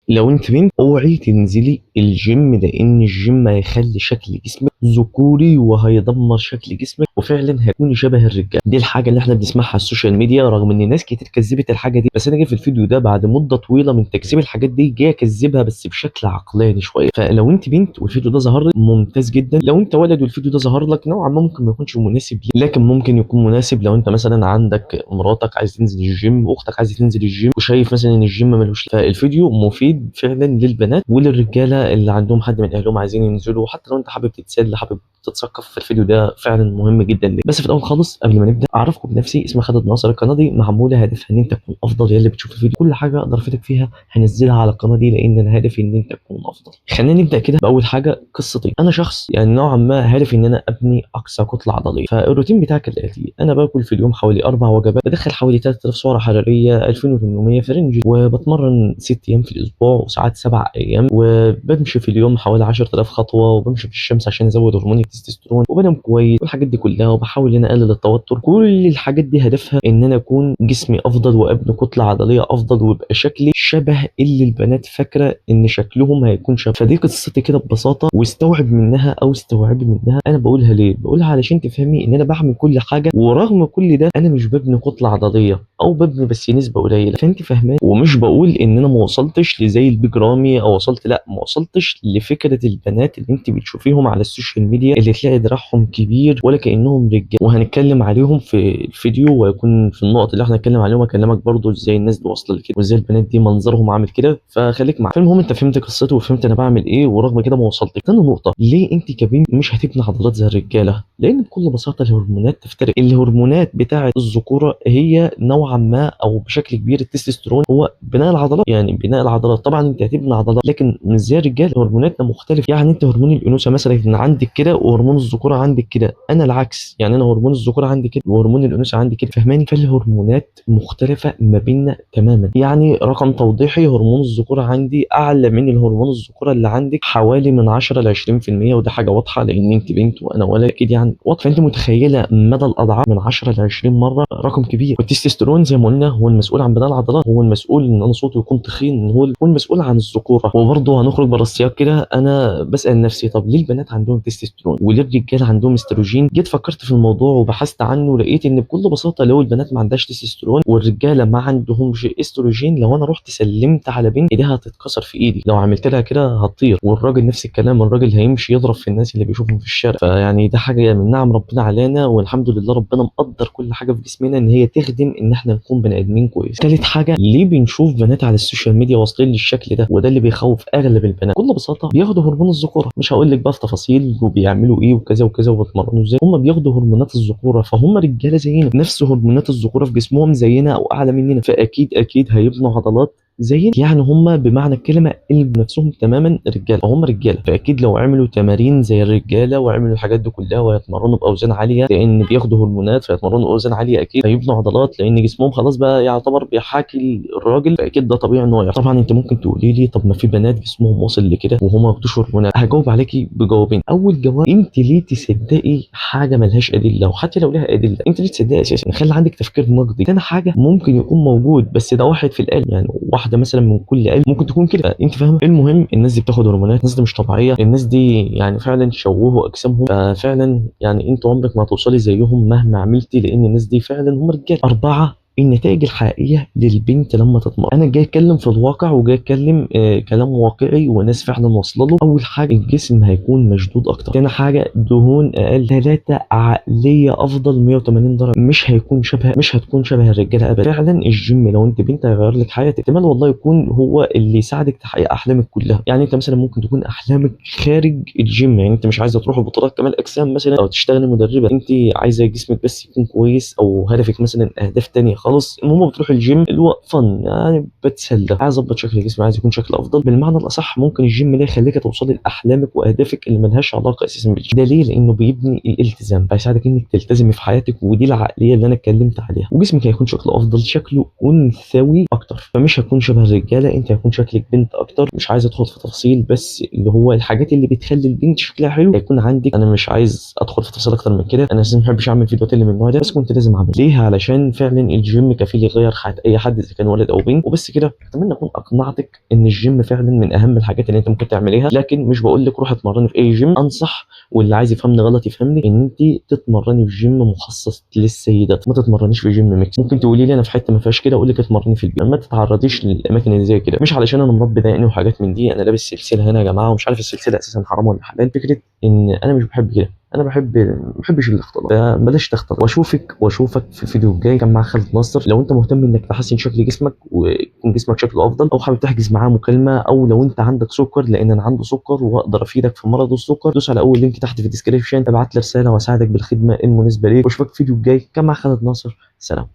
لو انت بنت اوعي تنزلي الجيم، لان الجيم هيخلي شكل جسمك ذكوري وهيدمر شكل جسمك وفعلا هيكون شبه الرجال. دي الحاجه اللي احنا بنسمعها على السوشيال ميديا، رغم ان ناس كتير كذبت الحاجه دي، بس انا جاي في الفيديو ده بعد مده طويله من تكذيب الحاجات دي جاي اكذبها بس بشكل عقلاني شويه. فلو انت بنت والفيديو ده ظهر لك ممتاز جدا، لو انت ولد والفيديو ده ظهر لك نوعا ما ممكن ما يكونش مناسب ليك، لكن ممكن يكون مناسب لو انت مثلا عندك مراتك عايز تنزل الجيم واختك عايزه تنزل الجيم وشايف مثلا ان الجيم ملوش. فالفيديو مفيد فعلا للبنات وللرجاله اللي عندهم حد من اهلهم عايزين ينزلوا، وحتى لو انت حابب تتسلى حابب تتثقف في الفيديو ده فعلا مهم جدا ليك. بس في الاول خالص قبل ما نبدا اعرفكم بنفسي، اسمي خالد ناصر. القناه دي معموله هدفها ان انت تكون افضل، يا اللي بتشوف الفيديو كل حاجه اقدر افيدك فيها هنزلها على القناه دي، لان انا هدفي ان انت تكون افضل. خلينا نبدا كده باول حاجه، قصتي. انا شخص يعني نوعا ما هدفي ان انا ابني اقصى كتله عضليه. فالروتين بتاعك الاتي: انا باكل في اليوم حوالي 4 وجبات، بدخل حوالي 3000 سعره حراريه، 2800 في رينج، وبتمرن 6 ايام في الاسبوع وساعات 7 ايام، وبمشي في اليوم حوالي 10000 خطوه، وبمشي في الشمس عشان ازود هرمون التستوستيرون، وبنام كويس، والحاجات دي كلها، وبحاول ان انا اقلل التوتر. كل الحاجات دي هدفها ان انا اكون جسمي افضل وابني كتله عضليه افضل ويبقى شكلي شبه اللي البنات فاكره ان شكلهم هيكون شبه. فدي قصتي كده ببساطه، واستوعب منها او استوعبي منها. انا بقولها ليه؟ بقولها علشان تفهمي ان انا بعمل كل حاجه، ورغم كل ده انا مش ببني كتله عضليه او ببني بس نسبه قليله. فانت فاهماني؟ ومش بقول ان انا ما وصلتش لزي البيج رامي او وصلت، لا، ما وصلتش لفكره البنات اللي انت بتشوفيهم على السوشيال ميديا اللي تلاقي دراعهم كبير ولا كانهم رجال، وهنتكلم عليهم في الفيديو، ويكون في النقط اللي احنا هنتكلم عليهم اكلمك برضو ازاي الناس دي واصله لكده وازاي البنات دي منظرهم عامل كده. فخليك معايا. فالمهم انت فهمت قصتي وفهمت انا بعمل ايه، ورغم كده ما وصلتش. تاني نقطه: ليه انت كبنت مش هتبني عضلات زي الرجاله؟ لان بكل بساطه الهرمونات تفترق. الهرمونات بتاعه الذكوره هي نوعا ما او بشكل كبير التستوستيرون هو بناء العضلات، يعني بناء العضلات. طبعا انت هتبني عضلات لكن مش زي الرجال، هرموناتنا مختلف. يعني انت هرمون الانوثه مثلا عندك كده وهرمون الذكوره عندك كده، انا العكس، يعني انا هرمون الذكوره عندي كده وهرمون الانوثه عندي كده. فاهماني؟ فالهرمونات مختلفه ما بيننا تماما. يعني رقم توضيحي: هرمون الذكوره عندي اعلى من الهرمون الذكوره اللي عندك حوالي من 10 ل 20%، وده حاجه واضحه لان انت بنت وانا ولد اكيد، يعني واضحه. فانت متخيله مدى الاضعاف من 10 ل 20 مره، رقم كبير. والتستوستيرون زي ما قلنا هو المسؤول عن بناء العضلات، هو المسؤول ان انا صوتي يكون تخين، هو المسؤول عن الذكوره. وبرضه هنخرج بره السياق كده، انا بسال نفسي طب ليه البنات عندهم تستوستيرون وليه الرجاله عندهم استروجين؟ جيت فكرت في الموضوع وبحثت عنه، لقيت ان بكل بساطه لو البنات ما عندهاش تستوستيرون والرجاله ما عندهمش استروجين، لو انا رحت سلمت على بنت ايديها هتتكسر في ايدي، لو عملت لها كده هتطير. والراجل نفس الكلام، الراجل هيمشي يضرب في الناس اللي بيشوفهم في الشارع. فيعني ده حاجه من نعم ربنا علينا، والحمد لله ربنا مقدر كل حاجه في جسمنا ان هي تخدم ان احنا نكون بني ادمين كويس. ثالث حاجه: ليه بنشوف بنات على السوشيال ميديا واصلين للشكل ده؟ وده اللي بيخوف اغلب البنات. بكل بساطه بياخدوا هرمون الذكوره، مش هقول لك بقى في تفاصيل وبيعملوا ايه وكذا وكذا وبيتمرنوا ازاي، هم بياخدوا هرمونات الذكوره، فهم رجاله زينا، نفس هرمونات الذكوره في جسمهم زينا او اعلى مننا، فاكيد اكيد هيبنوا عضلات زي، يعني هم بمعنى الكلمه اللي بنفسهم تماما رجاله، هم رجاله، فاكيد لو عملوا تمارين زي الرجاله وعملوا الحاجات دي كلها ويتمرنوا باوزان عاليه، لان بياخدوا هرمونات فيتمرنوا باوزان عاليه، اكيد هيبنوا عضلات لان جسمهم خلاص بقى يعتبر بيحاكي الراجل، فاكيد ده طبيعي ان هو يحصل. طبعا انت ممكن تقولي لي طب ما في بنات جسمهم واصل لكده وهم ما بياخدوش هرمونات. هجاوب عليكي بجوابين. اول جواب: انت ليه تصدقي حاجه ملهاش ادله؟ وحتى لو لها ادله انت ليه تصدقي اساسا؟ خلي عندك تفكير نقدي. تاني حاجه: ممكن يكون موجود بس ده واحد في القلب، يعني واحده مثلا من كل قلب ممكن تكون كده، انت فاهمه؟ المهم الناس دي بتاخد هرمونات، الناس دي مش طبيعيه، الناس دي يعني فعلا شوهوا اجسامهم، ففعلا يعني انت عمرك ما هتوصلي زيهم مهما عملتي، لان الناس دي فعلا هم رجال. اربعه: النتائج الحقيقيه للبنت لما تتمرن. انا جاي اتكلم في الواقع وجاي اتكلم كلام واقعي وناس فعلا واصله له. اول حاجه: الجسم هيكون مشدود اكتر. تاني حاجه: دهون اقل. ثلاثه: عقليه افضل 180 درجه، مش هتكون شبه الرجاله ابدا. فعلا الجيم لو انت بنت هيغير لك حياتك، احتمال والله يكون هو اللي يساعدك تحقق احلامك كلها. يعني انت مثلا ممكن تكون احلامك خارج الجيم، يعني انت مش عايزه تروح بطولات كمال اجسام مثلا او تشتغلي مدربه، انت عايزه جسمك بس يكون كويس، او هدفك مثلا اهداف تانية خالص. المهم بتروح الجيم اللي هو فن، يعني بتسلى، عايز اظبط شكل جسمي، عايز يكون شكل افضل. بالمعنى الاصح ممكن الجيم ده يخليك توصلي لاحلامك واهدافك اللي ملهاش علاقه اساسا بالجيم. ده ليه؟ لانه بيبني الالتزام، بيساعدك انك تلتزمي في حياتك، ودي العقليه اللي انا اتكلمت عليها. وجسمك هيكون شكله افضل، شكله انثوي اكتر، فمش هتكون شبه الرجاله، انت هيكون شكلك بنت اكتر. مش عايز ادخل في تفاصيل، بس اللي هو الحاجات اللي بتخلي البنت شكلها حلو هيكون عندك. انا مش عايز ادخل في تفاصيل اكتر من كده، انا اساسا ما بحبش اعمل فيديوهات اللي من النوع ده، بس كنت لازم اعمل ليه علشان فعلا الجيم الجيم كفيل يغير حياه اي حد اذا كان ولد او بنت. وبس كده، اتمنى اكون اقنعتك ان الجيم فعلا من اهم الحاجات اللي انت ممكن تعمليها. لكن مش بقول لك روح اتمرني في اي جيم، انصح واللي عايز يفهمني غلط يفهمني ان انت تتمرني في جيم مخصص للسيدات، ما تتمرنيش في جيم ميكس. ممكن تقولي لي انا في حته ما فيهاش كده، اقول لك اتمرني في البيت. ما تتعرضيش للاماكن اللي زي كده، مش علشان انا مربي دقني وحاجات من دي. انا لابس سلسله هنا يا جماعه، ومش عارف السلسله اساسا حرام ولا حلال. فكره ان انا مش بحب كده، انا ما بحبش الاختلاط، بلاش تختلط. واشوفك في الفيديو الجاي. كان مع خالد ناصر. لو انت مهتم انك تحسن شكل جسمك ويكون جسمك شكله افضل، او حابب تحجز معاه مكالمه، او لو انت عندك سكر، لان انا عنده سكر واقدر افيدك في مرض السكر، دوس على اول لينك تحت في الديسكربشن، ابعت لي رساله واساعدك بالخدمه المناسبه ليك. واشوفك في الفيديو الجاي. كان مع خالد ناصر. سلام.